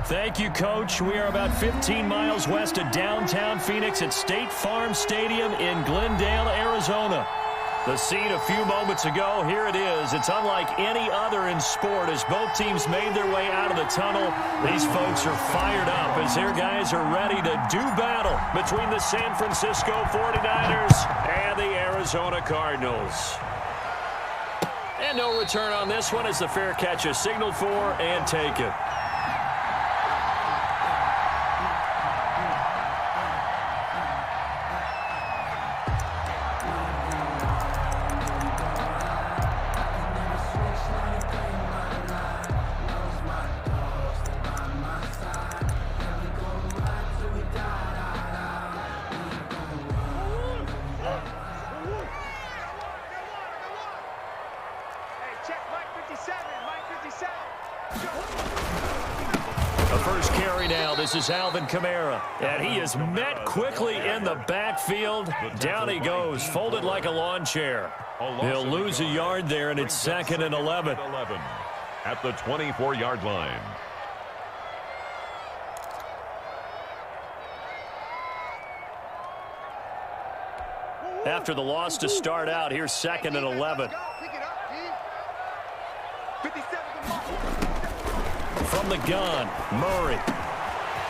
Thank you, Coach. We are about 15 miles west of downtown Phoenix at State Farm Stadium in Glendale, Arizona. The scene a few moments ago, here it is. It's unlike any other in sport as both teams made their way out of the tunnel. These folks are fired up as their guys are ready to do battle between the San Francisco 49ers and the Arizona Cardinals. And no return on this one as the fair catch is signaled for and taken. The first carry now. This is Alvin Kamara. And he is met quickly in the backfield. Down he goes, folded like a lawn chair. He'll lose a yard there, and it's 2nd and 11. At the 24-yard line. After the loss to start out, here's 2nd and 11. From the gun, Murray.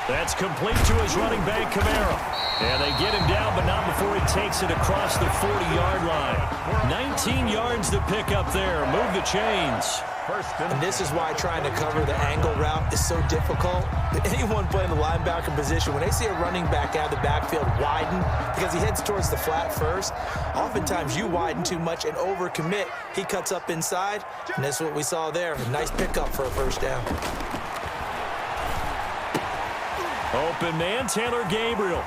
That's complete to his running back, Kamara. And they get him down, but not before he takes it across the 40-yard line. 19 yards to pick up there. Move the chains. And this is why trying to cover the angle route is so difficult. Anyone playing the linebacker position, when they see a running back out of the backfield widen, because he heads towards the flat first, oftentimes you widen too much and overcommit. He cuts up inside, and that's what we saw there. A nice pickup for a first down. Open man, Taylor Gabriel.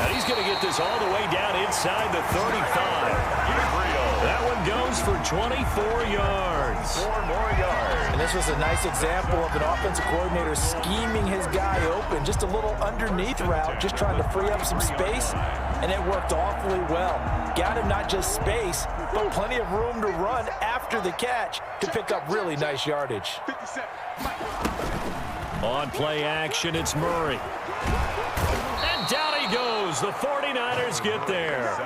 And he's going to get this all the way down inside the 35. That one goes for 24 yards. 4 more yards. And this was a nice example of an offensive coordinator scheming his guy open. Just a little underneath route, just trying to free up some space, and it worked awfully well. Got him not just space, but plenty of room to run after the catch to pick up really nice yardage. On play action, it's Murray. And down he goes. The 49ers get there.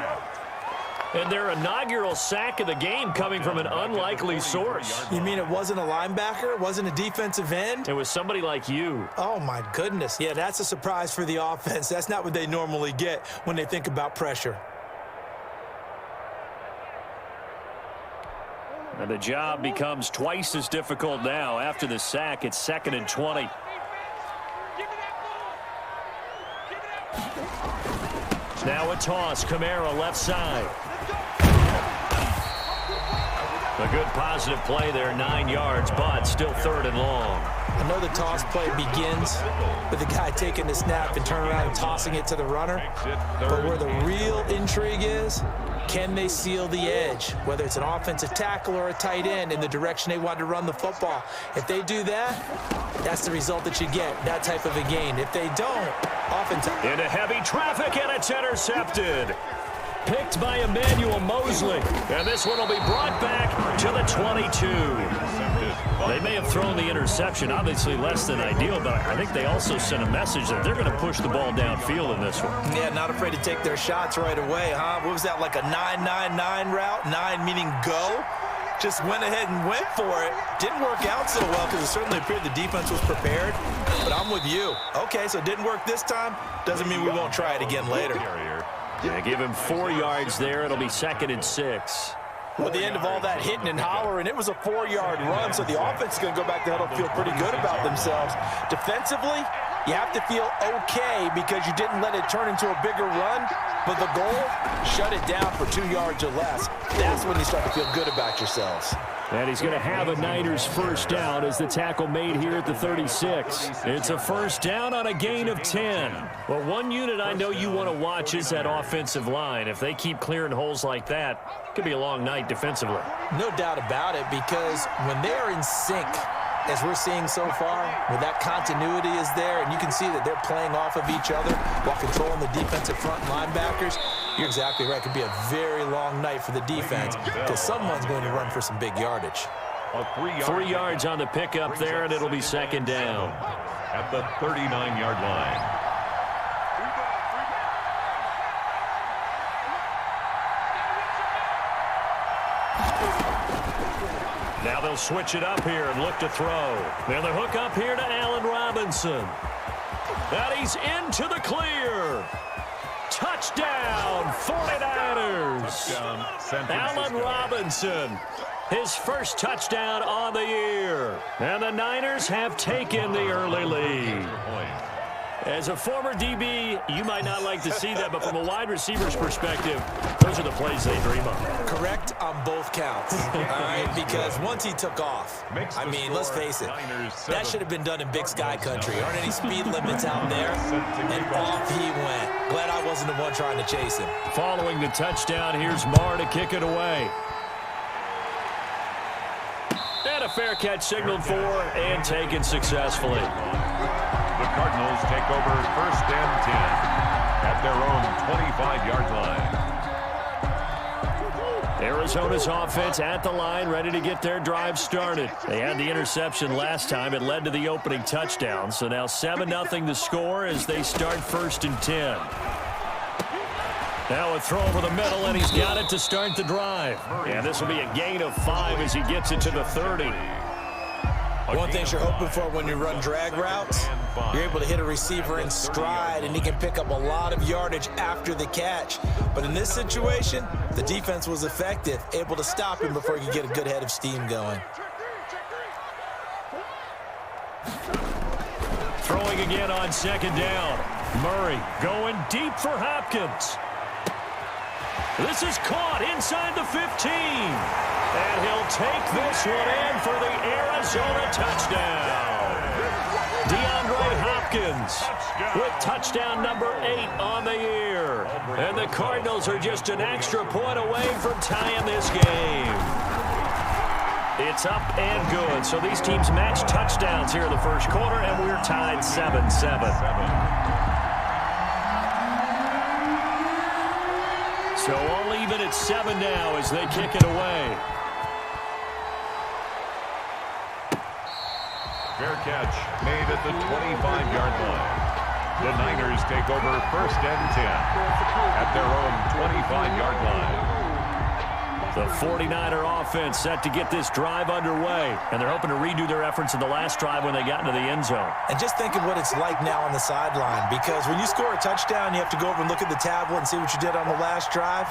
And their inaugural sack of the game coming from an unlikely source. You mean it wasn't a linebacker? It wasn't a defensive end? It was somebody like you. Oh, my goodness. Yeah, that's a surprise for the offense. That's not what they normally get when they think about pressure. And the job becomes twice as difficult now. After the sack, it's 2nd and 20. Now a toss. Kamara left side. A good positive play there, 9 yards, but still 3rd and long. I know the toss play begins with the guy taking the snap and turning around and tossing it to the runner. But where the real intrigue is, can they seal the edge? Whether it's an offensive tackle or a tight end in the direction they want to run the football. If they do that, that's the result that you get, that type of a gain. If they don't, oftentimes... Into heavy traffic, and it's intercepted. Picked by Emmanuel Mosley. And this one will be brought back to the 22. They may have thrown the interception, obviously less than ideal, but I think they also sent a message that they're going to push the ball downfield in this one. Yeah, not afraid to take their shots right away, huh? What was that, like a 9-9-9 route? 9 meaning go? Just went ahead and went for it. Didn't work out so well because it certainly appeared the defense was prepared. But I'm with you. Okay, so it didn't work this time. Doesn't mean we won't try it again later. Yeah, give him 4 yards there. It'll be 2nd and 6. With the end of all that hitting and hollering, it was a 4-yard run, so the offense is going to go back to the huddle and feel pretty good about themselves. Defensively, you have to feel okay because you didn't let it turn into a bigger run, but the goal, shut it down for 2 yards or less. That's when you start to feel good about yourselves. And he's going to have a Niners first down as the tackle made here at the 36. It's a first down on a gain of 10. Well, one unit I know you want to watch is that offensive line. If they keep clearing holes like that, it could be a long night defensively. No doubt about it, because when they're in sync, as we're seeing so far, where that continuity is there, and you can see that they're playing off of each other while controlling the defensive front linebackers, you're exactly right. It could be a very long night for the defense because someone's going to run for some big yardage. A 3 yards on the pickup there, and it'll be second down. At the 39-yard line. Now they'll switch it up here and look to throw. Now the hook up here to Allen Robinson. And he's into the clear. Touchdown, 49ers. Allen Robinson, his first touchdown on the year. And the Niners have taken the early lead. As a former DB, you might not like to see that, but from a wide receiver's perspective, those are the plays they dream of. Correct on both counts, all right? Because once he took off, I mean, let's face it, that should have been done in Big Sky country. Aren't any speed limits out there? And off he went. Glad I wasn't the one trying to chase him. Following the touchdown, here's Marr to kick it away. And a fair catch signaled for and taken successfully. The Cardinals take over first and 10 at their own 25-yard line. Arizona's offense at the line, ready to get their drive started. They had the interception last time. It led to the opening touchdown. So now 7-0 to score as they start first and 10. Now a throw over the middle, and he's got it to start the drive. And this will be a gain of 5 as he gets it to the 30. One thing you're hoping for when you run drag routes, you're able to hit a receiver in stride, and he can pick up a lot of yardage after the catch. But in this situation, the defense was effective, able to stop him before he could get a good head of steam going. Throwing again on second down. Murray going deep for Hopkins. This is caught inside the 15. And he'll take this one in for the Arizona touchdown. DeAndre Hopkins with touchdown number 8 on the year. And the Cardinals are just an extra point away from tying this game. It's up and good. So these teams match touchdowns here in the first quarter, and we're tied 7-7. So all even at 7 now as they kick it away. Fair catch made at the 25-yard line. The Niners take over first and 10 at their own 25-yard line. The 49er offense set to get this drive underway, and they're hoping to redo their efforts in the last drive when they got into the end zone. And just think of what it's like now on the sideline, because when you score a touchdown, you have to go over and look at the tablet and see what you did on the last drive.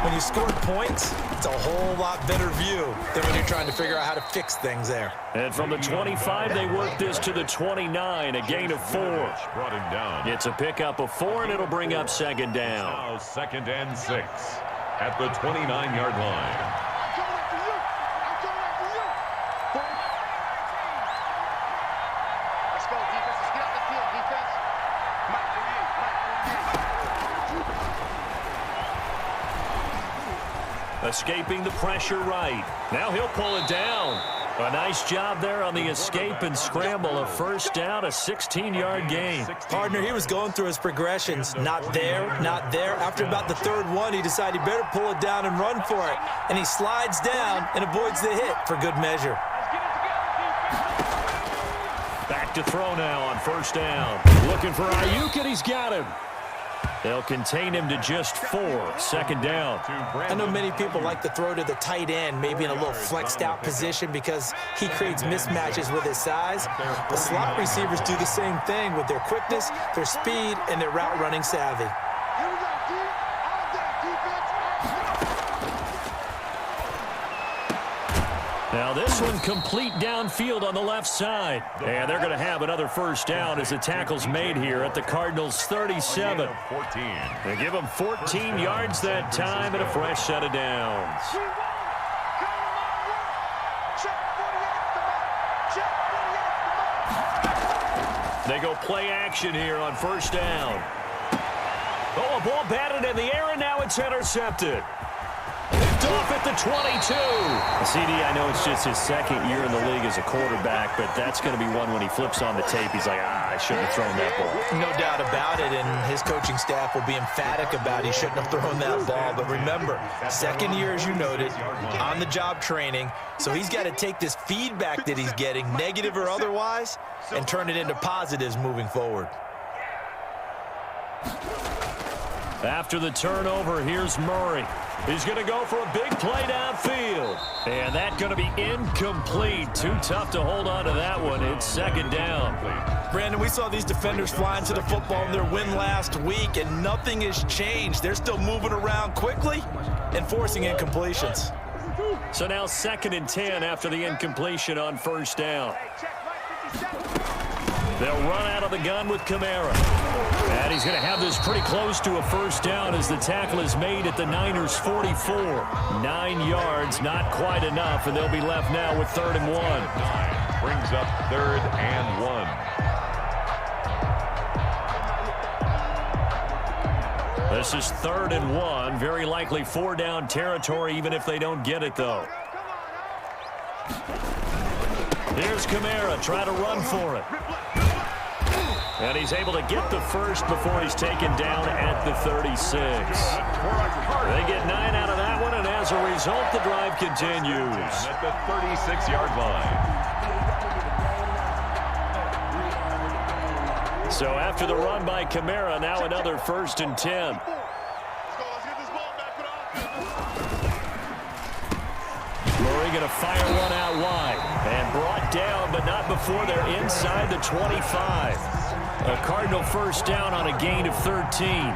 When you scored points, it's a whole lot better view than when you're trying to figure out how to fix things there. And from the 25, they work this to the 29, a gain of 4. Brought him down. It's a pickup of 4, and it'll bring up second down. Now second and 6 at the 29-yard line. Let's go, defense. Let's get out the field, defense. Mike, for you. Escaping the pressure right. Now he'll pull it down. A nice job there on the escape and scramble. A first down, a 16-yard gain. Partner, he was going through his progressions. Not there, not there. After about the third one, he decided he better pull it down and run for it. And he slides down and avoids the hit for good measure. Back to throw now on first down. Looking for Ayuk, and he's got him. They'll contain him to just 4. Second down. I know many people like to throw to the tight end, maybe in a little flexed out position because he creates mismatches with his size. The slot receivers do the same thing with their quickness, their speed, and their route running savvy. Now this one complete downfield on the left side. And they're going to have another first down as the tackle's made here at the Cardinals' 37. They give them 14 yards that time and a fresh set of downs. They go play action here on first down. Oh, a ball batted in the air, and now it's intercepted. off at the 22. CD, I know it's just his second year in the league as a quarterback, but that's going to be one when he flips on the tape. He's like, I shouldn't have thrown that ball. No doubt about it, and his coaching staff will be emphatic about he shouldn't have thrown that ball. But remember, second year, as you noted, on-the-job training, so he's got to take this feedback that he's getting, negative or otherwise, and turn it into positives moving forward. After the turnover, here's Murray. He's going to go for a big play downfield. And that's going to be incomplete. Too tough to hold on to that one. It's second down. Brandon, we saw these defenders flying to the football in their win last week, and nothing has changed. They're still moving around quickly and forcing incompletions. So now 2nd and 10 after the incompletion on first down. They'll run out of the gun with Kamara. And he's going to have this pretty close to a first down as the tackle is made at the Niners' 44. 9 yards, not quite enough, and they'll be left now with 3rd and 1. Brings up 3rd and 1. This is 3rd and 1. Very likely 4-down territory, even if they don't get it, though. Here's Kamara, try to run for it. And he's able to get the first before he's taken down at the 36. They get 9 out of that one, and as a result, the drive continues. At the 36-yard line. So after the run by Kamara, now another 1st and 10. Murray going to fire one out wide. And brought down, but not before they're inside the 25. A Cardinal first down on a gain of 13.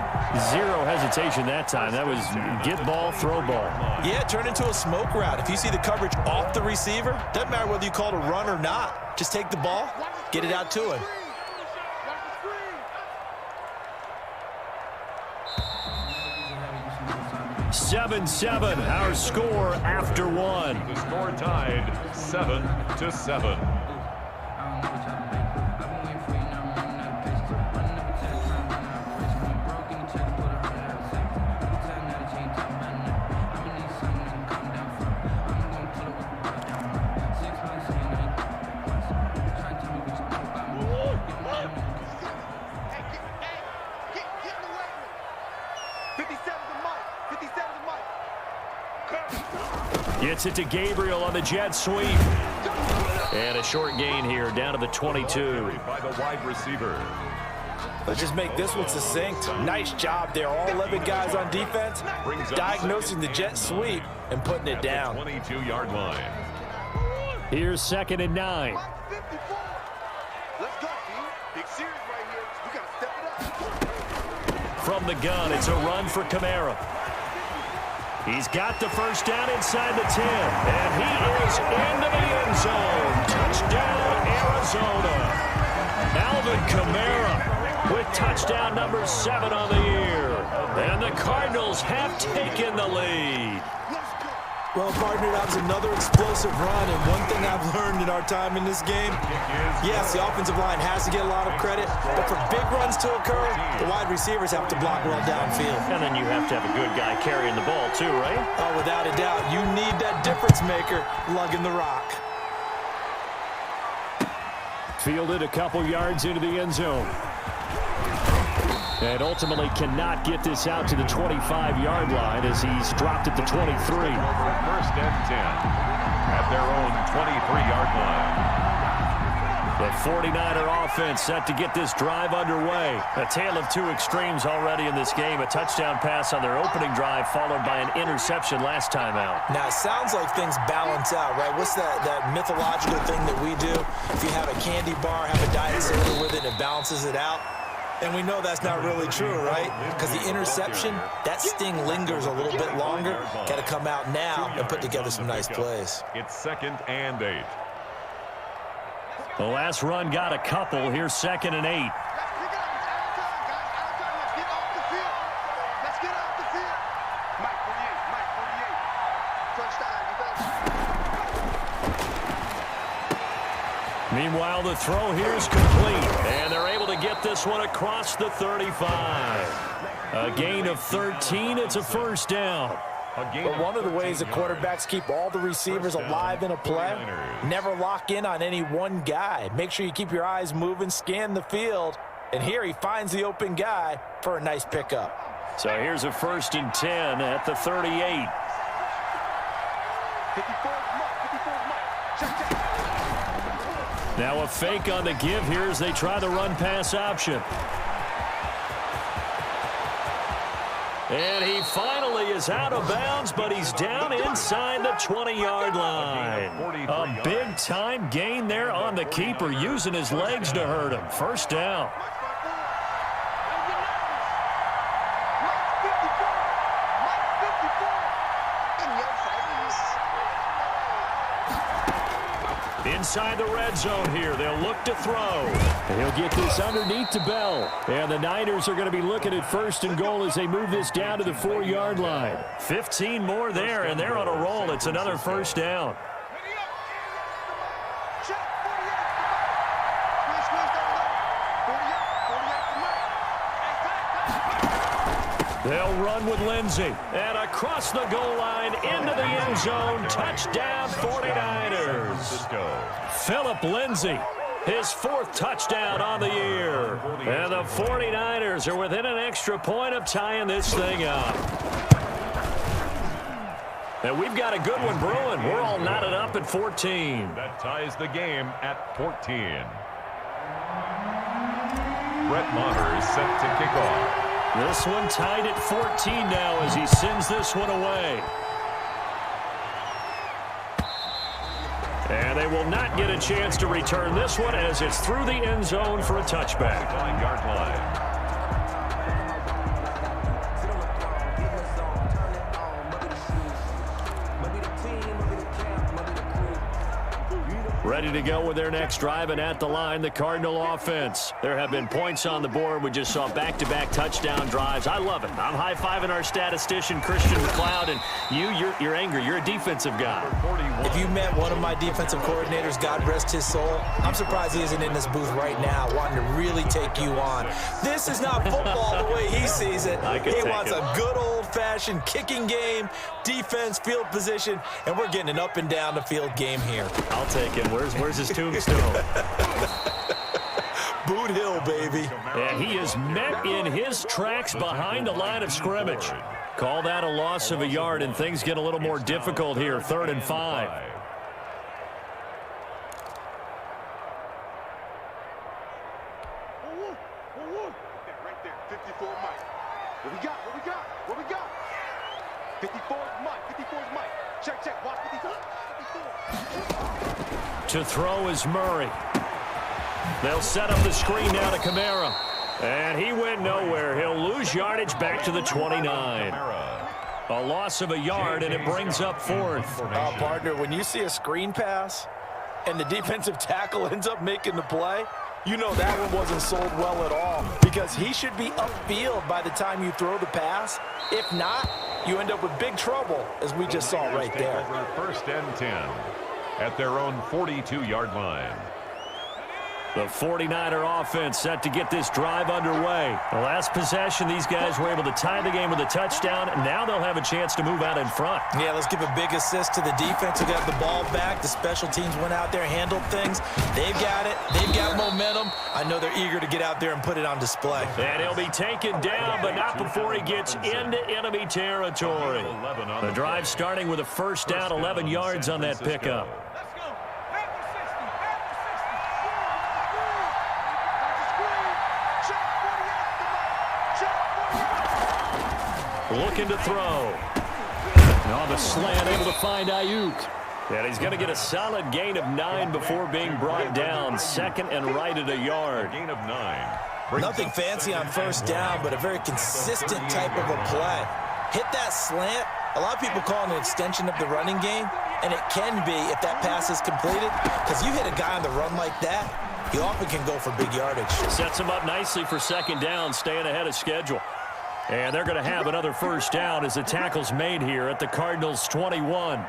Zero hesitation that time. That was get ball, throw ball. Yeah, turn into a smoke route. If you see the coverage off the receiver, doesn't matter whether you call it a run or not. Just take the ball, get it out to him. Seven, our score after one. The score tied 7-7. Gets it to Gabriel on the jet sweep. And a short gain here down to the 22. By the wide receiver. Let's just make this one succinct. Nice job there. All 11 guys on defense diagnosing the jet sweep and putting it down. 22-yard line. Here's 2nd and 9. Let's go, team. Big series right here. We got to step it up. From the gun, it's a run for Kamara. He's got the first down inside the 10. And he is into the end zone. Touchdown, Arizona. Alvin Kamara with touchdown number 7 on the year. And the Cardinals have taken the lead. Well, partner, that was another explosive run, and one thing I've learned in our time in this game, yes, the offensive line has to get a lot of credit, but for big runs to occur, the wide receivers have to block well downfield. And then you have to have a good guy carrying the ball too, right? Oh, without a doubt, you need that difference maker lugging the rock. Fielded a couple yards into the end zone. And ultimately cannot get this out to the 25-yard line as he's dropped at the 23. First and 10 at their own 23-yard line. The 49er offense set to get this drive underway. A tale of two extremes already in this game. A touchdown pass on their opening drive followed by an interception last time out. Now, it sounds like things balance out, right? What's that mythological thing that we do? If you have a candy bar, have a diet soda with it, it balances it out. And we know that's not really true, right? Because the interception, that sting lingers a little bit longer. Got to come out now and put together some nice plays. It's 2nd and 8. The last run got a couple. Here's 2nd and 8. Meanwhile, the throw here is complete, and they're able to get this one across the 35. A gain of 13. It's a first down. But one of the ways the quarterbacks keep all the receivers alive in a play, never lock in on any one guy. Make sure you keep your eyes moving, scan the field, and here he finds the open guy for a nice pickup. So here's a 1st and 10 at the 38. Now a fake on the give here as they try the run-pass option. And he finally is out of bounds, but he's down inside the 20-yard line. A big-time gain there on the keeper, using his legs to hurt him. First down. Inside the red zone here. They'll look to throw. He'll get this underneath to Bell. And the Niners are going to be looking at 1st and goal as they move this down to the 4-yard line. 15 more there, and they're on a roll. It's another first down. They'll run with Lindsey. And across the goal line into the end zone. Touchdown 49ers. Phillip Lindsey, his 4th touchdown on the year. And the 49ers are within an extra point of tying this thing up. And we've got a good one brewing. We're all knotted up at 14. That ties the game at 14. Brett Maher is set to kick off. This one tied at 14 now as he sends this one away. And they will not get a chance to return this one as it's through the end zone for a touchback. 9-yard line. Ready to go with their next drive, and at the line, the Cardinal offense. There have been points on the board. We just saw back-to-back touchdown drives. I love it. I'm high-fiving our statistician, Christian McLeod, and you're angry. You're a defensive guy. If you met one of my defensive coordinators, God rest his soul, I'm surprised he isn't in this booth right now wanting to really take you on. This is not football the way he sees it. He wants a good old-fashioned kicking game, defense, field position, and we're getting an up-and-down-the-field game here. I'll take him. Where's his tombstone? Boot Hill, baby. And he is met in his tracks behind the line of scrimmage. Call that a loss of a yard, and things get a little more difficult here. 3rd and 5. Right there, 54 Mike. What we got? What we got? What we got? 54 Mike. 54 Mike. Check. Watch 54. To throw is Murray. They'll set up the screen now to Kamara. And he went nowhere. He'll lose yardage back to the 29. A loss of a yard, and it brings up 4th. Partner, when you see a screen pass and the defensive tackle ends up making the play, you know that one wasn't sold well at all, because he should be upfield by the time you throw the pass. If not, you end up with big trouble, as we just saw right there. 1st and 10 at their own 42-yard line. The 49er offense set to get this drive underway. The last possession, these guys were able to tie the game with a touchdown, and now they'll have a chance to move out in front. Yeah, let's give a big assist to the defense who got the ball back. The special teams went out there, handled things. They've got it. They've got momentum. I know they're eager to get out there and put it on display. And he'll be taken down, but not before he gets into enemy territory. The drive starting with a 1st down, 11 yards on that pickup. Looking to throw. On the slant, able to find Ayuk. And he's going to get a solid gain of 9 before being brought down. 2nd and right at a yard. Gain of 9. Nothing fancy on 1st down, but a very consistent type of a play. Hit that slant. A lot of people call it an extension of the running game, and it can be if that pass is completed, because you hit a guy on the run like that, he often can go for big yardage. Sets him up nicely for 2nd down, staying ahead of schedule. And they're going to have another 1st down as the tackle's made here at the Cardinals' 21.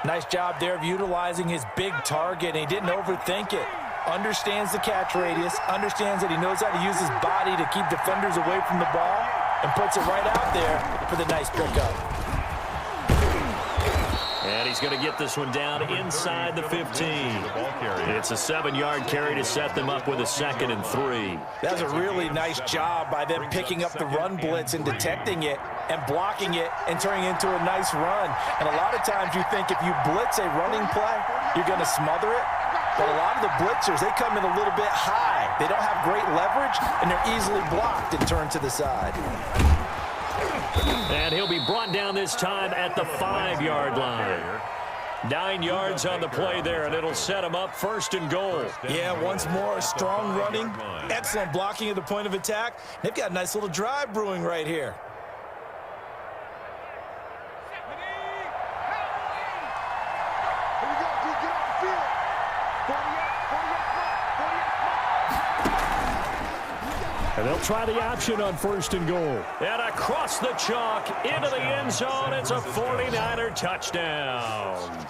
Nice job there of utilizing his big target, and he didn't overthink it. Understands the catch radius, understands that he knows how to use his body to keep defenders away from the ball, and puts it right out there for the nice pickup. And he's going to get this one down inside the 15. It's a 7-yard carry to set them up with a 2nd and 3. That's a really nice job by them picking up the run blitz and detecting it and blocking it and turning it into a nice run. And a lot of times you think if you blitz a running play, you're going to smother it. But a lot of the blitzers, they come in a little bit high. They don't have great leverage, and they're easily blocked and turned to the side. And he'll be brought down this time at the 5-yard line. 9 yards on the play there, and it'll set him up 1st and goal. Yeah, once more, strong running, excellent blocking at the point of attack. They've got a nice little drive brewing right here. And they'll try the option on 1st and goal. And across the chalk into the end zone. It's a 49er touchdown.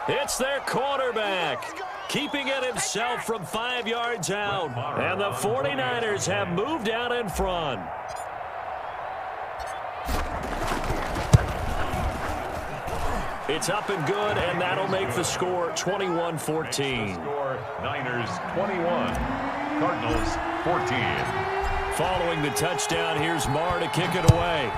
It's their quarterback, keeping it himself from 5 yards out. And the 49ers have moved out in front. It's up and good, and that'll make the score 21-14. Niners 21, Cardinals 14. Following the touchdown, here's Marr to kick it away.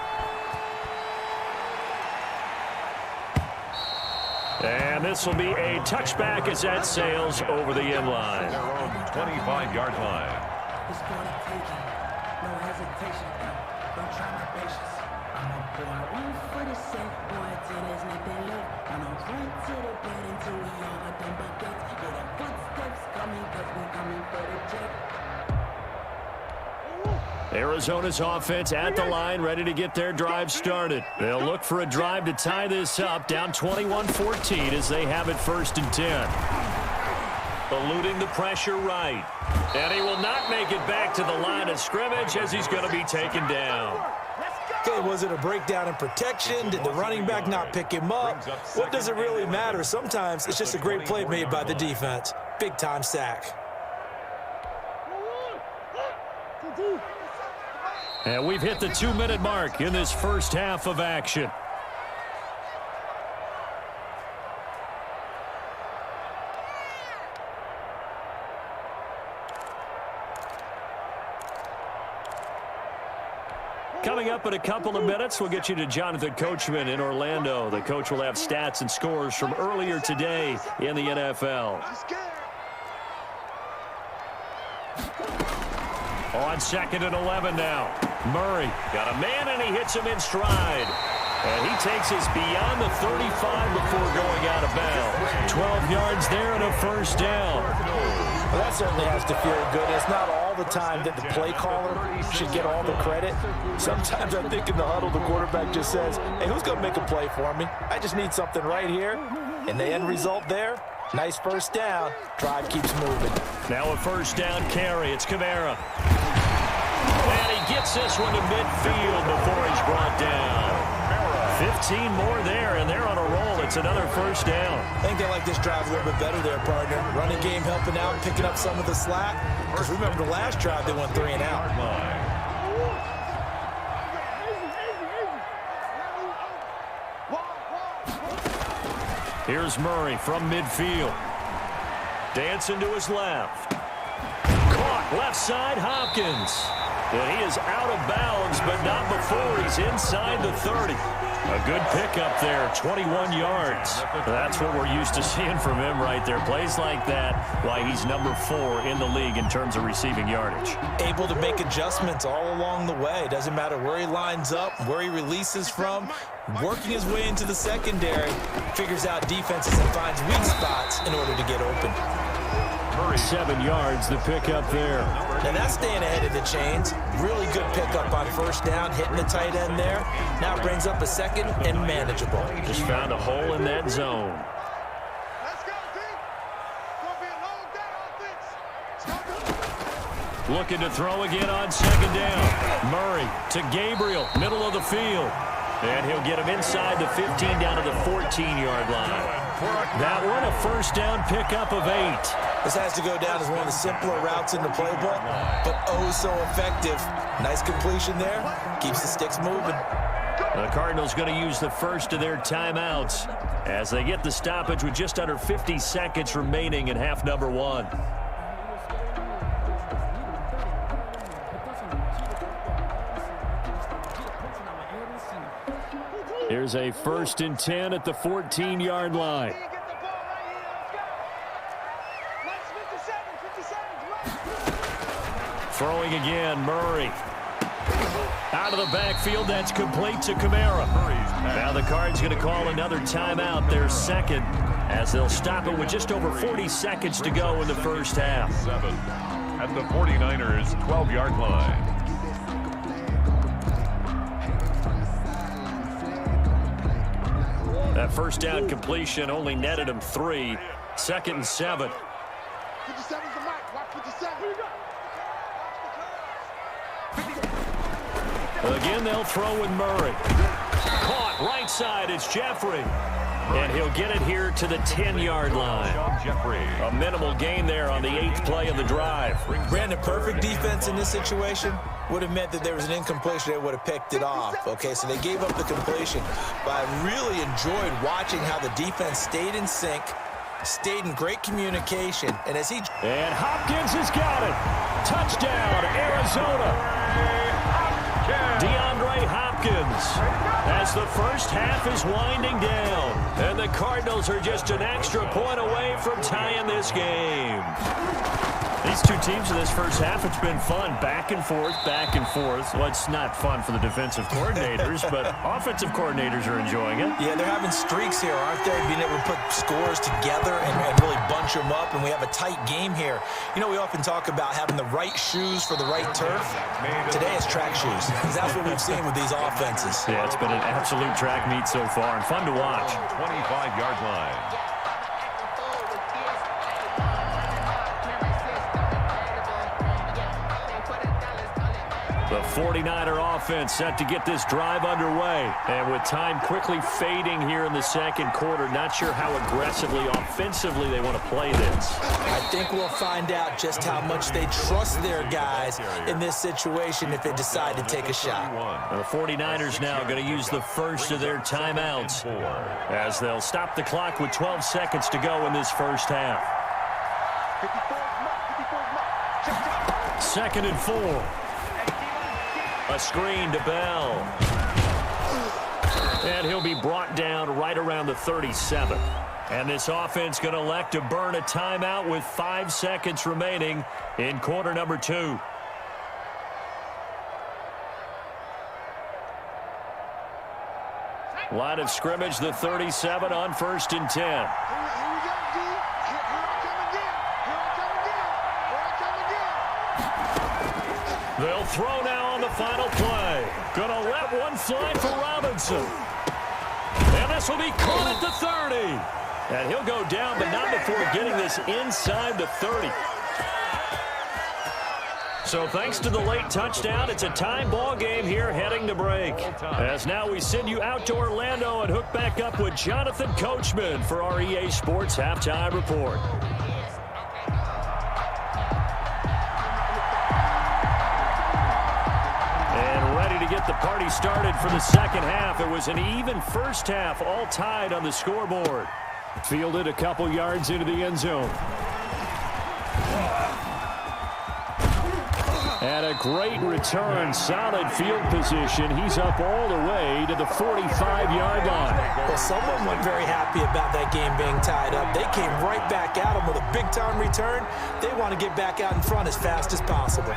And this will be a touchback as that sails over the end line. Their own 25-yard line. No hesitation. Don't try my patience. I'm a boy, one for the set, boy, till there's nothing left. I'm gonna run to the bed until we all got them buckets. Yeah, the footsteps coming, cause we coming for the check. Arizona's offense at the line, ready to get their drive started. They'll look for a drive to tie this up, down 21-14 as they have it 1st and 10. Eluding the pressure right. And he will not make it back to the line of scrimmage as he's going to be taken down. Okay, was it a breakdown in protection? Did the running back not pick him up? What does it really matter? Sometimes it's just a great play made by the defense. Big-time sack. And we've hit the 2-minute mark in this first half of action. Coming up in a couple of minutes, we'll get you to Jonathan Coachman in Orlando. The coach will have stats and scores from earlier today in the NFL. On 2nd and 11 now. Murray got a man, and he hits him in stride. And he takes us beyond the 35 before going out of bounds. 12 yards there and a 1st down. Well, that certainly has to feel good. It's not all the time that the play caller should get all the credit. Sometimes I think in the huddle, the quarterback just says, hey, who's going to make a play for me? I just need something right here. And the end result there, nice 1st down. Drive keeps moving. Now a 1st down carry. It's Kamara. And he gets this one to midfield before he's brought down. 15 more there, and they're on a roll. It's another 1st down. I think they like this drive a little bit better there, partner. Running game helping out, picking up some of the slack. Because remember the last drive, they went 3 and out. Here's Murray from midfield. Dancing to his left. Caught left side, Hopkins. And he is out of bounds, but not before he's inside the 30. A good pickup there, 21 yards. That's what we're used to seeing from him right there. Plays like that, why he's number 4 in the league in terms of receiving yardage. Able to make adjustments all along the way. Doesn't matter where he lines up, where he releases from. Working his way into the secondary. Figures out defenses and finds weak spots in order to get open. 7 yards, the pickup there. Now that's staying ahead of the chains. Really good pickup on 1st down, hitting the tight end there. Now brings up a 2nd and manageable. Just found a hole in that zone. Let's go, team. Gonna be a long day on this. Looking to throw again on 2nd down. Murray to Gabriel, middle of the field. And he'll get him inside the 15 down to the 14-yard line. That one, a 1st down pickup of 8. This has to go down as one of the simpler routes in the playbook, but oh so effective. Nice completion there. Keeps the sticks moving. The Cardinals going to use the first of their timeouts as they get the stoppage with just under 50 seconds remaining in half number one. Here's a 1st and 10 at the 14-yard line. Throwing again, Murray. Out of the backfield, that's complete to Kamara. Now the Cards going to call another timeout, their second, as they'll stop it with just over 40 seconds to go in the first half. 7 at the 49ers' 12-yard line. That first down completion only netted him 3. 2nd and 7. 57's the mic. Watch 57. Again, they'll throw with Murray. Caught right side. It's Jeffrey. And he'll get it here to the 10-yard line. A minimal gain there on the 8th play of the drive. Brandon, perfect defense in this situation would have meant that there was an incompletion. They would have picked it off. Okay, so they gave up the completion. But I really enjoyed watching how the defense stayed in sync, stayed in great communication. And as And Hopkins has got it. Touchdown, Arizona. DeAndre Hopkins as the first half is winding down. And the Cardinals are just an extra point away from tying this game. These two teams in this first half, it's been fun. Back and forth, back and forth. Well, it's not fun for the defensive coordinators, but offensive coordinators are enjoying it. Yeah, they're having streaks here, aren't they? Being able to put scores together and really bunch them up, and we have a tight game here. You know, we often talk about having the right shoes for the right turf. Today it's track shoes. That's what we've seen with these offenses. Yeah, it's been an absolute track meet so far and fun to watch. 25-yard line. The 49er offense set to get this drive underway. And with time quickly fading here in the second quarter, not sure how aggressively, offensively they want to play this. I think we'll find out just how much they trust their guys in this situation if they decide to take a shot. The 49ers now going to use the first of their timeouts as they'll stop the clock with 12 seconds to go in this first half. 2nd and 4. A screen to Bell. And he'll be brought down right around the 37. And this offense going to elect to burn a timeout with 5 seconds remaining in quarter number 2. Line of scrimmage, the 37 on 1st and 10. They'll throw now on the final play. Gonna let one fly for Robinson. And this will be caught at the 30. And he'll go down, but not before getting this inside the 30. So thanks to the late touchdown, it's a tie ball game here heading to break. As now we send you out to Orlando and hook back up with Jonathan Coachman for our EA Sports Halftime Report. Get the party started for the second half. It was an even first half, all tied on the scoreboard. Fielded a couple yards into the end zone. And a great return, solid field position. He's up all the way to the 45-yard line. Well, someone wasn't very happy about that game being tied up. They came right back at him with a big-time return. They want to get back out in front as fast as possible.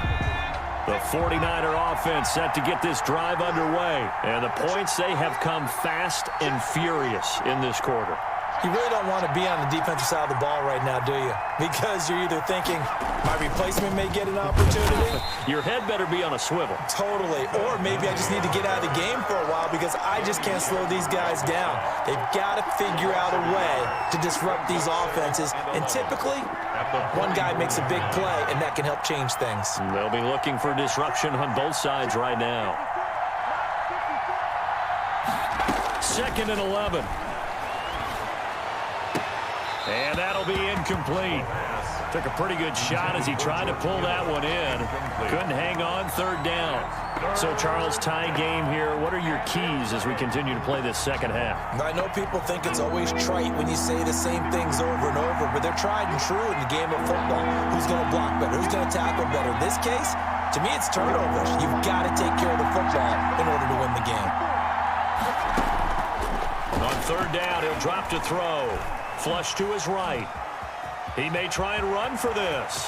The 49er offense set to get this drive underway. And the points, they have come fast and furious in this quarter. You really don't want to be on the defensive side of the ball right now, do you? Because you're either thinking, my replacement may get an opportunity. Your head better be on a swivel. Totally. Or maybe I just need to get out of the game for a while because I just can't slow these guys down. They've got to figure out a way to disrupt these offenses. And typically, one guy makes a big play, and that can help change things. They'll be looking for disruption on both sides right now. 2nd and 11. And that'll be incomplete. Took a pretty good shot as he tried to pull that one in. Couldn't hang on, third down. So, Charles, tie game here. What are your keys as we continue to play this second half? I know people think it's always trite when you say the same things over and over, but they're tried and true in the game of football. Who's going to block better? Who's going to tackle better? In this case, to me, it's turnovers. You've got to take care of the football in order to win the game. On third down, he'll drop to throw. Flush to his right. He may try and run for this.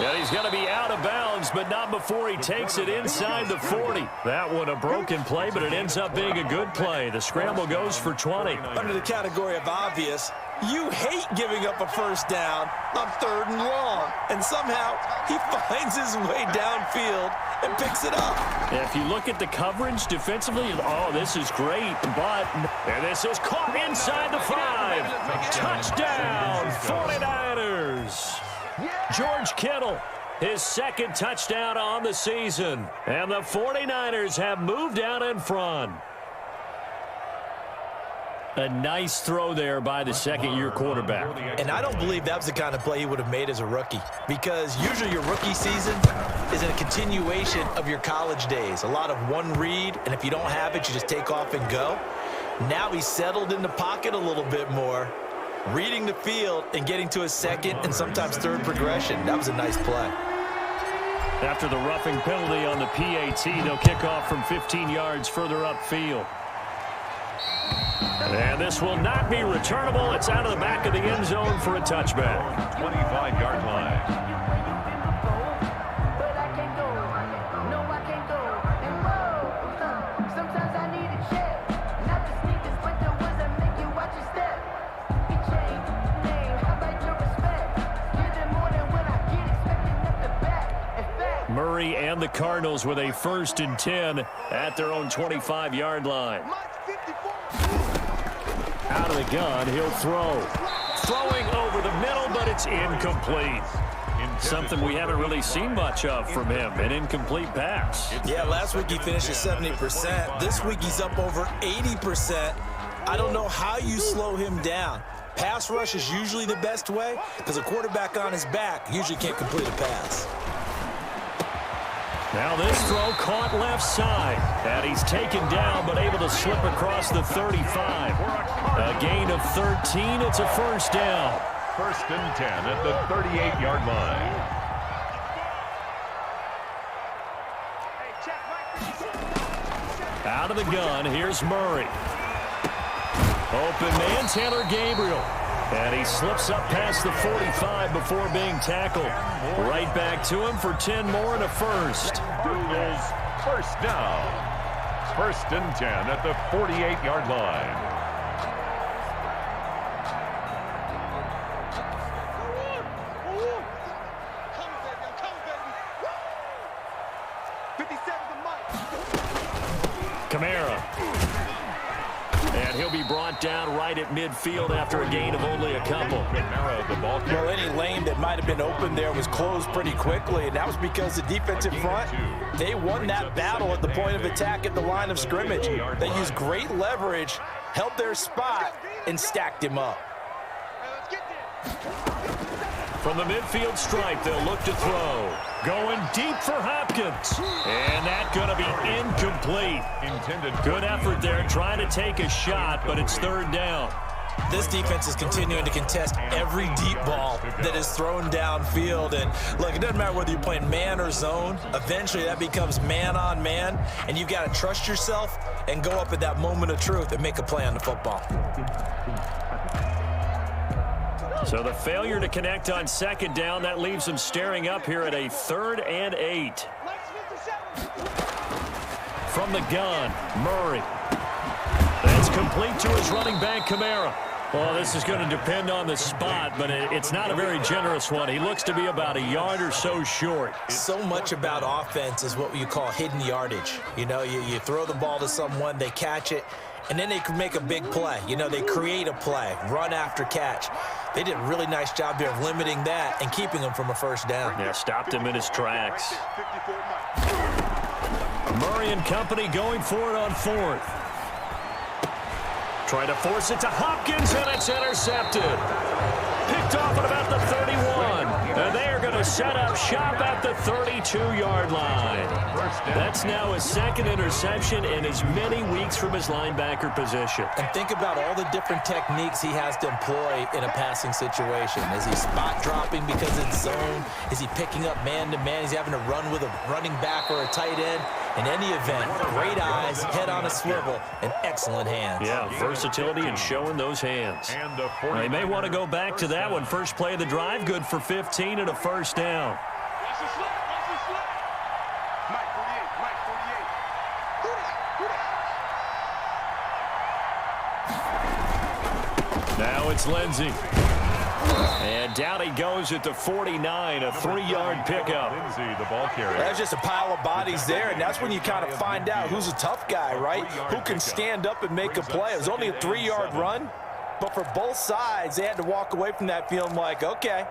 And he's going to be out of bounds, but not before he takes it inside the 40. That one a broken play, but it ends up being a good play. The scramble goes for 20. Under the category of obvious, you hate giving up a first down on third and long. And somehow he finds his way downfield and picks it up. If you look at the coverage defensively, oh, this is great. And this is caught inside the 5. Touchdown, 49ers. George Kittle, his second touchdown on the season. And the 49ers have moved out in front. A nice throw there by the second-year quarterback. And I don't believe that was the kind of play he would have made as a rookie, because usually your rookie season is a continuation of your college days. A lot of one read, and if you don't have it, you just take off and go. Now he's settled in the pocket a little bit more, reading the field and getting to his second and sometimes third progression. That was a nice play. After the roughing penalty on the PAT, they'll kick off from 15 yards further upfield. And this will not be returnable. It's out of the back of the end zone for a touchback. 25-yard line. Murray and the Cardinals with a 1st and 10 at their own 25-yard line. Out of the gun, he'll throw. Throwing over the middle, but it's incomplete. Something we haven't really seen much of from him, an incomplete pass. Yeah, last week he finished at 70%. This week he's up over 80%. I don't know how you slow him down. Pass rush is usually the best way, because a quarterback on his back usually can't complete a pass. Now this throw caught left side. And he's taken down, but able to slip across the 35. A gain of 13. It's a first down. 1st and 10 at the 38-yard line. Out of the gun, here's Murray. Open man, Taylor Gabriel. And he slips up past the 45 before being tackled. Right back to him for 10 more and a first. Doodles, first down. 1st and 10 at the 48-yard line. Kamara. And he'll be brought down right at midfield after a gain of only a couple. Well, any lane that might have been open there was closed pretty quickly, and that was because the defensive front, they won that battle at the point of attack at the line of scrimmage. They used great leverage, held their spot, and stacked him up. From the midfield stripe, they'll look to throw. Going deep for Hopkins. And that's going to be incomplete. Good effort there, trying to take a shot, but it's 3rd down. This defense is continuing to contest every deep ball that is thrown downfield. And look, it doesn't matter whether you're playing man or zone. Eventually, that becomes man on man, and you've got to trust yourself and go up at that moment of truth and make a play on the football. So the failure to connect on 2nd down, that leaves him staring up here at a 3rd and 8. From the gun, Murray. That's complete to his running back, Kamara. Well, this is going to depend on the spot, but it's not a very generous one. He looks to be about a yard or so short. So much about offense is what you call hidden yardage. You know, you throw the ball to someone, they catch it, and then they can make a big play. You know, they create a play, run after catch. They did a really nice job there of limiting that and keeping him from a first down. Yeah, stopped him in his tracks. Murray and company going for it on 4th. Trying to force it to Hopkins, and it's intercepted. Picked off at about the 31. And they are going to set up shop at the 32-yard line. That's now his second interception in as many weeks from his linebacker position. And think about all the different techniques he has to employ in a passing situation. Is he spot dropping because it's zone? Is he picking up man-to-man? Is he having to run with a running back or a tight end? In any event, great eyes, head on a swivel, and excellent hands. Yeah, versatility and showing those hands. They may want to go back to that one. First play of the drive, good for 15 and a first down. Now it's Lindsey. And down he goes at the 49, a 3-yard pickup. Lindsey, the ball carrier. That's just a pile of bodies there, and that's when you kind of find out who's a tough guy, right? Who can stand up and make a play. It was only a 3-yard run, but for both sides, they had to walk away from that feeling like, okay,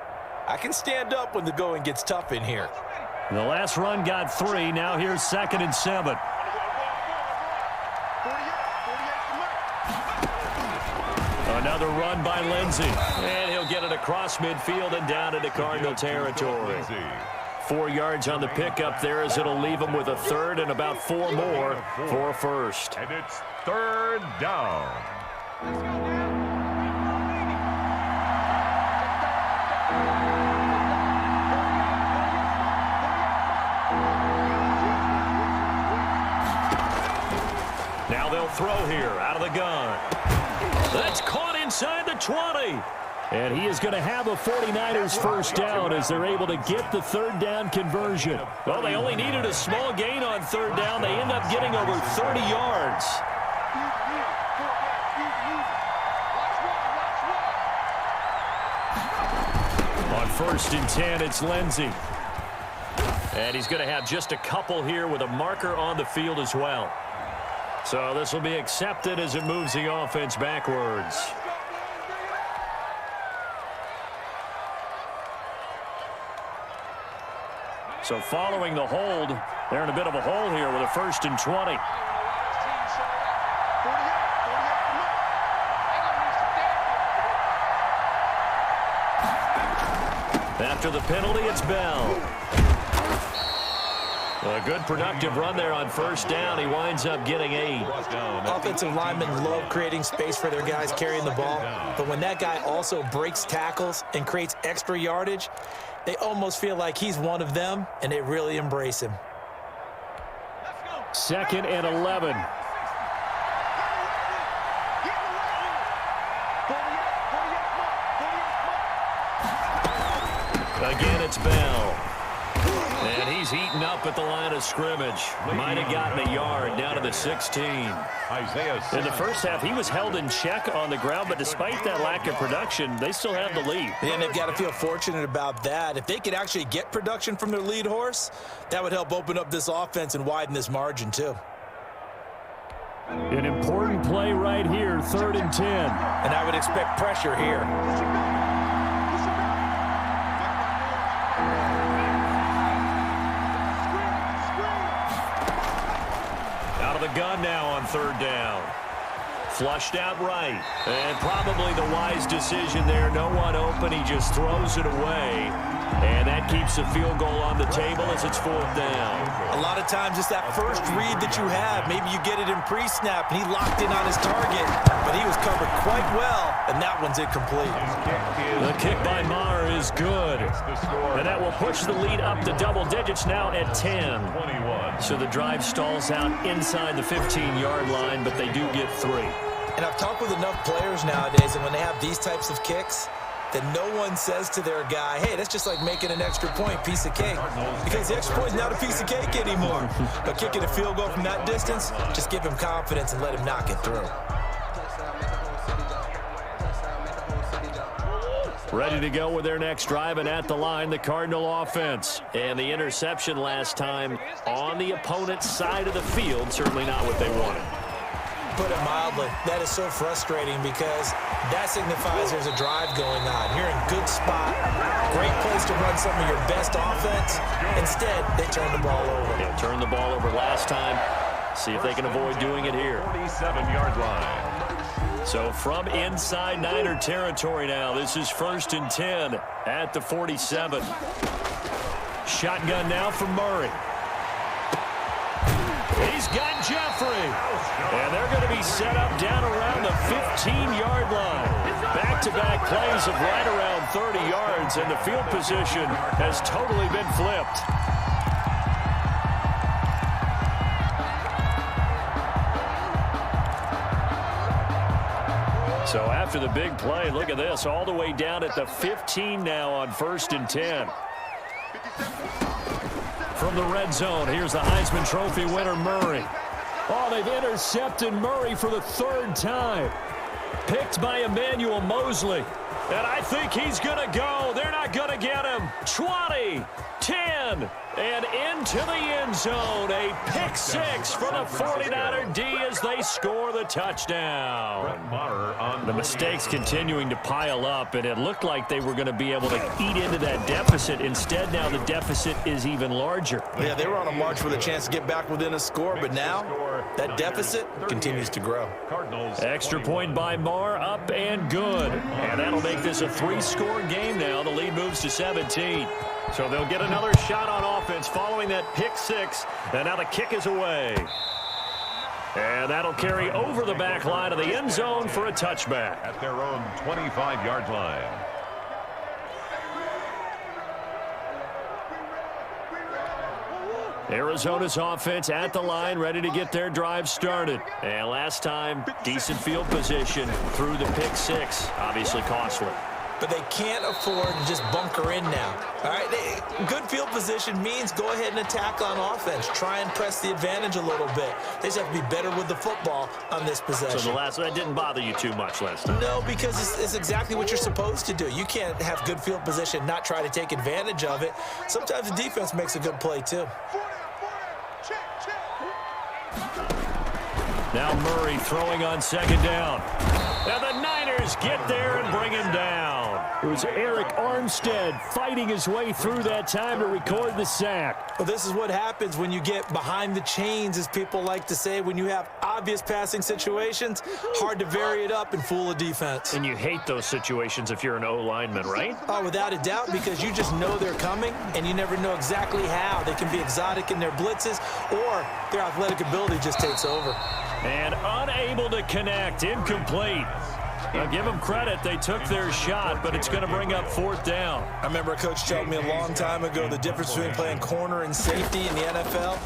I can stand up when the going gets tough in here. The last run got 3. Now here's 2nd and 7. Another run by Lindsey. And he'll get it across midfield and down into Cardinal territory. 4 yards on the pickup there as it'll leave him with a third and about 4 more for a first. And it's 3rd down. Now they'll throw here out of the gun. That's caught inside the 20. And he is going to have a 49ers first down as they're able to get the 3rd down conversion. Well, they only needed a small gain on 3rd down. They end up getting over 30 yards. On 1st and 10, it's Lindsey. And he's going to have just a couple here with a marker on the field as well. So this will be accepted as it moves the offense backwards. So following the hold, they're in a bit of a hole here with a 1st and 20. After the penalty, it's Bell. A good productive run there on 1st down. He winds up getting 8. Offensive linemen love creating space for their guys carrying the ball, but when that guy also breaks tackles and creates extra yardage, they almost feel like he's one of them, and they really embrace him. 2nd and 11. Again, it's Bell. And he's eaten up at the line of scrimmage. Might have gotten a yard down to the 16. In the first half, he was held in check on the ground, but despite that lack of production, they still have the lead. Yeah, and they've got to feel fortunate about that. If they could actually get production from their lead horse, that would help open up this offense and widen this margin too. An important play right here, 3rd and 10. And I would expect pressure here. The gun now on 3rd down. Flushed out right. And probably the wise decision there. No one open. He just throws it away. And that keeps the field goal on the table as it's 4th down. A lot of times it's that first read that you have. Maybe you get it in pre-snap, and he locked in on his target. But he was covered quite well, and that one's incomplete. The kick by Maher is good. And that will push the lead up to double digits now at 10. So the drive stalls out inside the 15-yard line, but they do get 3. And I've talked with enough players nowadays, and when they have these types of kicks, that no one says to their guy, hey, that's just like making an extra point, piece of cake. Because the extra point is not a piece of cake anymore. But kicking a field goal from that distance, just give him confidence and let him knock it through. Ready to go with their next drive, and at the line, the Cardinal offense. And the interception last time on the opponent's side of the field, certainly not what they wanted. Put it mildly, that is so frustrating because that signifies there's a drive going on. You're in good spot, great place to run some of your best offense. Instead, they turn the ball over. Yeah, turned the ball over last time. See if they can avoid doing it here. 47-yard line. So from inside Niner territory now, this is 1st and 10 at the 47. Shotgun now for Murray. He's got Jeffrey. And they're going to be set up down around the 15-yard line. Back-to-back plays of right around 30 yards, and the field position has totally been flipped. So after the big play, look at this, all the way down at the 15 now on 1st and 10. From the red zone, here's the Heisman Trophy winner, Murray. Oh, they've intercepted Murray for the 3rd time. Picked by Emmanuel Mosley. And I think he's going to go. They're not going to get him. 20, 10, and into the end zone. A pick 6 for the 49er D as they score the touchdown. The mistakes continuing to pile up, and it looked like they were going to be able to eat into that deficit. Instead, now the deficit is even larger. Yeah, they were on a march with a chance to get back within a score, but now that deficit continues to grow. Extra point by Marr, up and good. And that'll make this a 3-score game now. The lead moves to 17. So they'll get another shot on offense following that pick 6. And now the kick is away. And that'll carry over the back line of the end zone for a touchback. At their own 25-yard line. Arizona's offense at the line, ready to get their drive started. And last time, decent field position through the pick 6. Obviously costly. But they can't afford to just bunker in now. All right, good field position means go ahead and attack on offense. Try and press the advantage a little bit. They just have to be better with the football on this possession. So that didn't bother you too much last time? No, because it's exactly what you're supposed to do. You can't have good field position, not try to take advantage of it. Sometimes the defense makes a good play too. Now Murray throwing on 2nd down. Now the Niners get there and bring him down. It was Eric Armstead fighting his way through that time to record the sack. Well, this is what happens when you get behind the chains, as people like to say. When you have obvious passing situations, hard to vary it up and fool a defense. And you hate those situations if you're an O-lineman, right? Oh, without a doubt, because you just know they're coming, and you never know exactly how. They can be exotic in their blitzes, or their athletic ability just takes over. And unable to connect, incomplete. Now give them credit, they took their shot, but it's going to bring up 4th down. I remember a coach telling me a long time ago the difference between playing corner and safety in the NFL.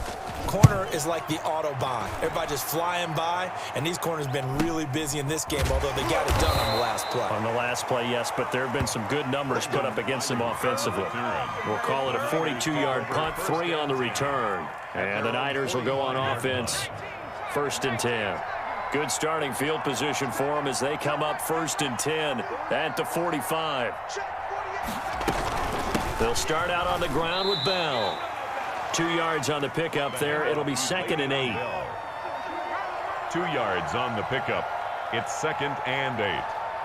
Corner is like the Autobahn. Everybody just flying by, and these corners have been really busy in this game, although they got it done on the last play. On the last play, yes, but there have been some good numbers put up against them offensively. We'll call it a 42-yard punt, 3 on the return. And the Niners will go on offense, 1st and 10. Good starting field position for them as they come up 1st and 10 at the 45. They'll start out on the ground with Bell. 2 yards on the pickup there. It'll be 2nd and 8. 2 yards on the pickup. It's 2nd and 8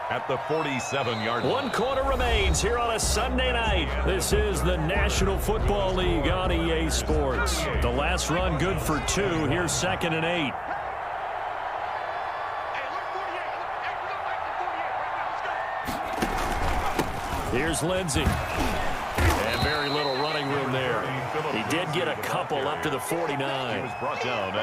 at the 47-yard line. 1 quarter remains here on a Sunday night. This is the National Football League on EA Sports. The last run good for 2. Here's 2nd and 8. Here's Lindsey. And very little running room there. He did get a couple up to the 49.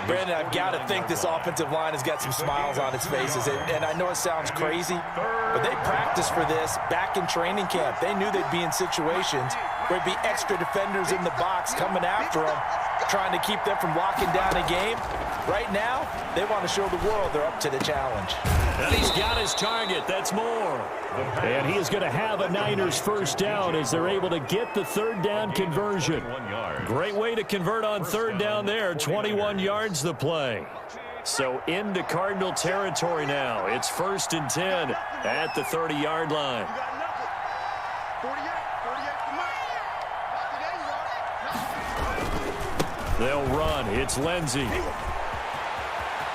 Brandon, I've got to think this offensive line has got some smiles on its faces. And I know it sounds crazy, but they practiced for this back in training camp. They knew they'd be in situations where it'd be extra defenders in the box coming after them, trying to keep them from locking down a game. Right now, they want to show the world they're up to the challenge. And he's got his target. That's more. And he is going to have a Niners 1st down as they're able to get the 3rd down conversion. Great way to convert on 3rd down there. 21 yards the play. So into Cardinal territory now. It's 1st and 10 at the 30-yard line. They'll run. It's Lindsey.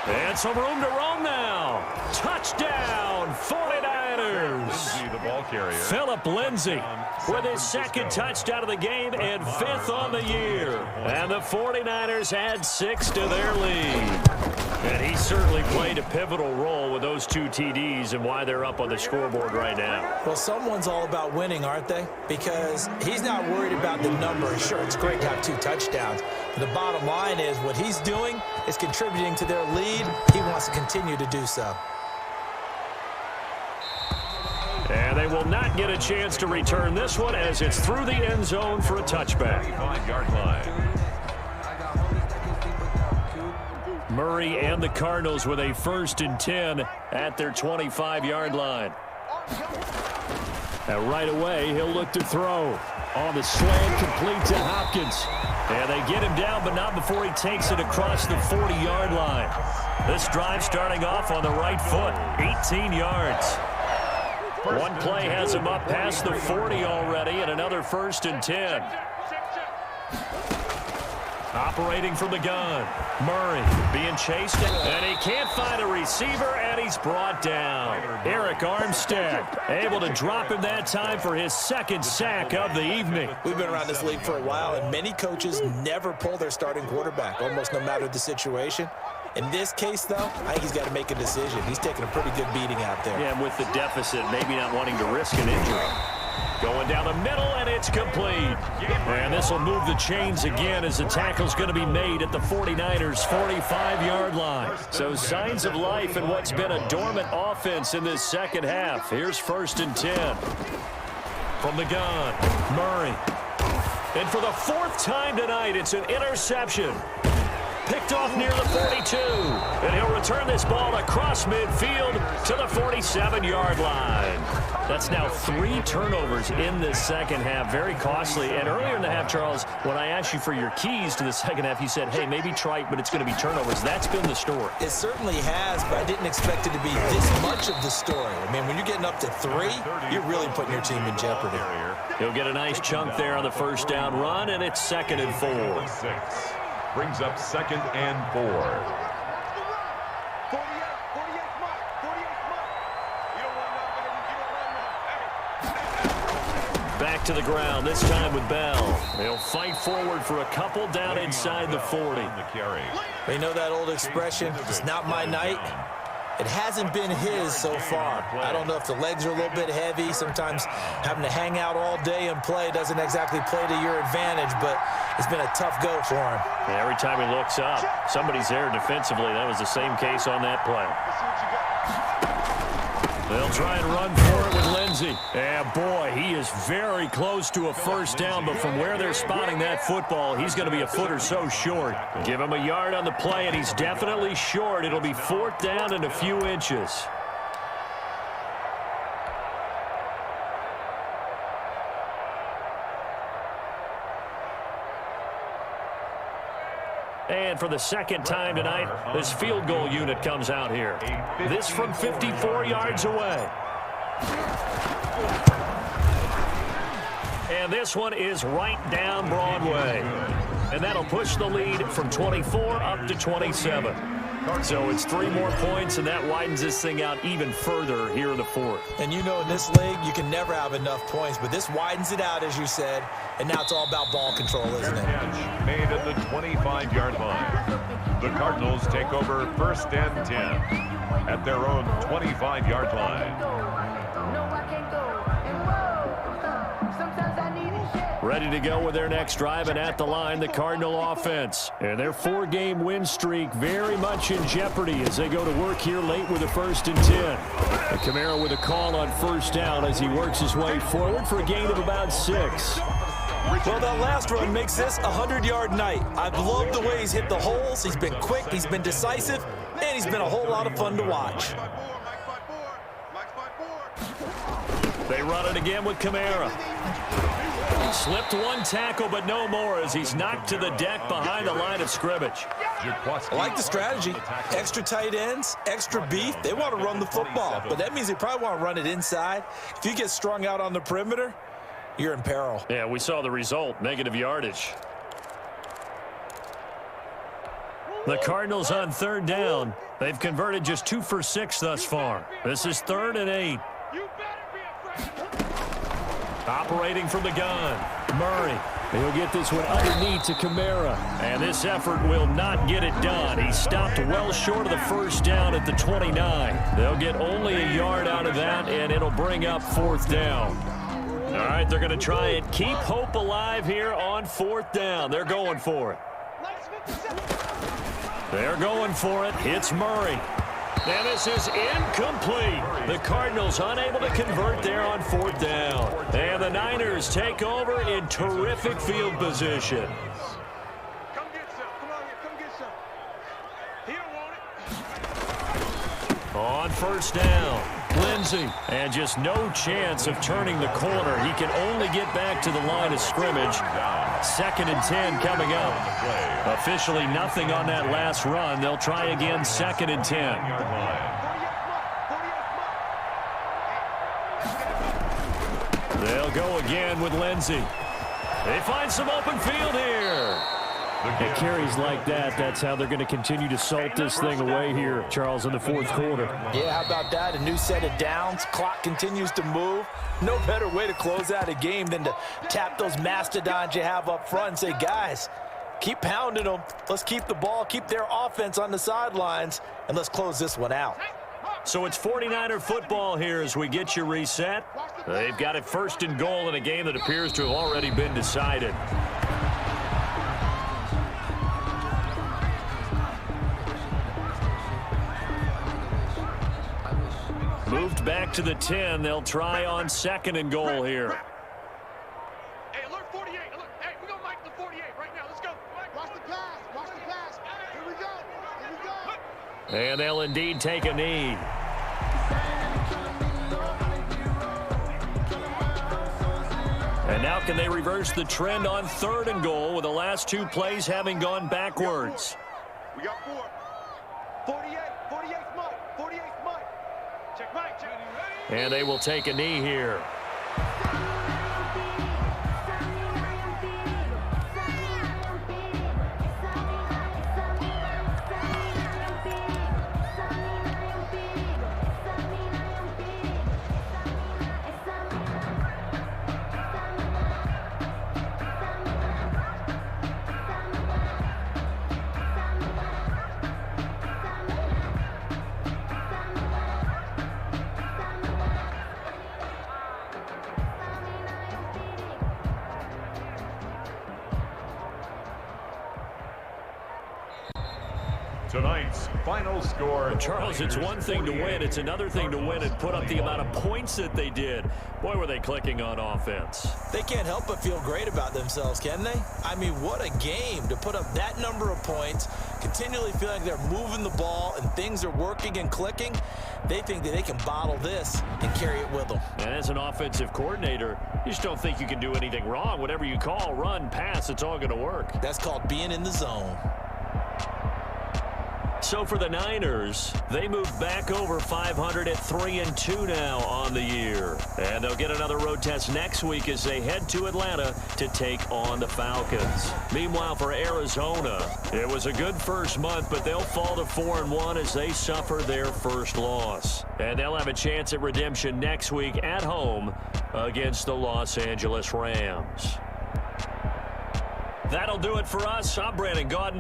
And some room to roam now. Touchdown, 49ers. ball carrier. Philip Lindsay with his second touchdown of the game and 5th on the year. And the 49ers add 6 to their lead. And he certainly played a pivotal role with those 2 TDs and why they're up on the scoreboard right now. Well, someone's all about winning, aren't they? Because he's not worried about the number. Sure, it's great to have 2 touchdowns. But the bottom line is what he's doing is contributing to their lead. He wants to continue to do so. And they will not get a chance to return this one as it's through the end zone for a touchback. 25-yard line. Murray and the Cardinals with a 1st and 10 at their 25-yard line. And right away, he'll look to throw. On the slant, complete to Hopkins. And they get him down, but not before he takes it across the 40-yard line. This drive starting off on the right foot, 18 yards. One play has him up past the 40 already, and another 1st and 10. Operating from the gun. Murray being chased, and he can't find a receiver, and he's brought down. Eric Armstead able to drop him that time for his 2nd sack of the evening. We've been around this league for a while, and many coaches never pull their starting quarterback, almost no matter the situation. In this case, though, I think he's got to make a decision. He's taking a pretty good beating out there. Yeah, with the deficit, maybe not wanting to risk an injury. Going down the middle, and it's complete. And this will move the chains again as the tackle's going to be made at the 49ers' 45-yard line. So signs of life in what's been a dormant offense in this second half. Here's 1st and 10. From the gun, Murray. And for the 4th time tonight, it's an interception. Picked off near the 42. And he'll return this ball across midfield to the 47-yard line. That's now 3 turnovers in this second half. Very costly. And earlier in the half, Charles, when I asked you for your keys to the second half, you said, hey, maybe try it, but it's going to be turnovers. That's been the story. It certainly has, but I didn't expect it to be this much of the story. I mean, when you're getting up to 3, you're really putting your team in jeopardy. He'll get a nice chunk there on the 1st down run, and it's 2nd and 4. 6. Brings up 2nd and 4. 48 Mike. You don't want nothing. Back to the ground, this time with Bell. They'll fight forward for a couple down inside the 40. You know that old expression, it's not my night? It hasn't been his so far. I don't know if the legs are a little bit heavy. Sometimes having to hang out all day and play doesn't exactly play to your advantage, but it's been a tough go for him. Yeah, every time he looks up, somebody's there defensively. That was the same case on that play. They'll try and run for it with Lindsay. And boy, he is very close to a 1st down, but from where they're spotting that football, he's going to be a foot or so short. Give him a yard on the play, and he's definitely short. It'll be 4th down and a few inches. And for the 2nd time tonight, this field goal unit comes out here. This from 54 yards away. And this one is right down Broadway. And that'll push the lead from 24 up to 27. So it's 3 more points, and that widens this thing out even further here in the 4th. And you know in this league, you can never have enough points, but this widens it out, as you said, and now it's all about ball control, isn't it? Catch made at the 25-yard line. The Cardinals take over 1st and 10 at their own 25-yard line. Ready to go with their next drive, and at the line, the Cardinal offense. And their 4-game win streak very much in jeopardy as they go to work here late with a 1st and 10. And Kamara with a call on 1st down as he works his way forward for a gain of about 6. Well, that last run makes this a 100-yard night. I've loved the way he's hit the holes. He's been quick, he's been decisive, and he's been a whole lot of fun to watch. They run it again with Kamara. Slipped one tackle, but no more as he's knocked to the deck behind the line of scrimmage. I like the strategy. Extra tight ends, extra beef. They want to run the football, but that means they probably want to run it inside. If you get strung out on the perimeter, you're in peril. Yeah, we saw the result, negative yardage. The Cardinals on 3rd down. They've converted just 2 for 6 thus far. This is 3rd and 8. Operating from the gun, Murray. He'll get this one underneath to Kamara. And this effort will not get it done. He stopped well short of the first down at the 29. They'll get only a yard out of that, and it'll bring up 4th down. All right, they're going to try and keep hope alive here on 4th down. They're going for it. They're going for it. It's Murray. And this is incomplete. The Cardinals unable to convert there on 4th down. And the Niners take over in terrific field position. Come get some. Come on here. Come get some. He don't want it. On 1st down, Lindsey. And just no chance of turning the corner. He can only get back to the line of scrimmage. 2nd and 10 coming up. Officially nothing on that last run. They'll try again 2nd and 10. They'll go again with Lindsey. They find some open field here. At carries like that, that's how they're going to continue to salt this thing away here, Charles, in the 4th quarter. Yeah, how about that? A new set of downs. Clock continues to move. No better way to close out a game than to tap those mastodons you have up front and say, guys, keep pounding them. Let's keep the ball, keep their offense on the sidelines, and let's close this one out. So it's 49er football here as we get you reset. They've got it 1st and goal in a game that appears to have already been decided. Moved back to the 10. They'll try on 2nd and goal here. Hey, alert 48. Alert. Hey, we're going to mic the 48 right now. Let's go. Watch the pass. Watch the pass. Here we go. Here we go. And they'll indeed take a knee. And now can they reverse the trend on 3rd and goal with the last 2 plays having gone backwards? We got 4. 48. 48's Mike. 48's Mike. Check Mike. Check. And they will take a knee here. Tonight's final score. Charles, it's one thing to win. It's another thing to win and put up the amount of points that they did. Boy, were they clicking on offense. They can't help but feel great about themselves, can they? I mean, what a game to put up that number of points, continually feeling like they're moving the ball and things are working and clicking. They think that they can bottle this and carry it with them. And as an offensive coordinator, you just don't think you can do anything wrong. Whatever you call, run, pass, it's all going to work. That's called being in the zone. So for the Niners, they move back over 500 at 3-2 now on the year. And they'll get another road test next week as they head to Atlanta to take on the Falcons. Meanwhile, for Arizona, it was a good first month, but they'll fall to 4-1 as they suffer their first loss. And they'll have a chance at redemption next week at home against the Los Angeles Rams. That'll do it for us. I'm Brandon Gaudin.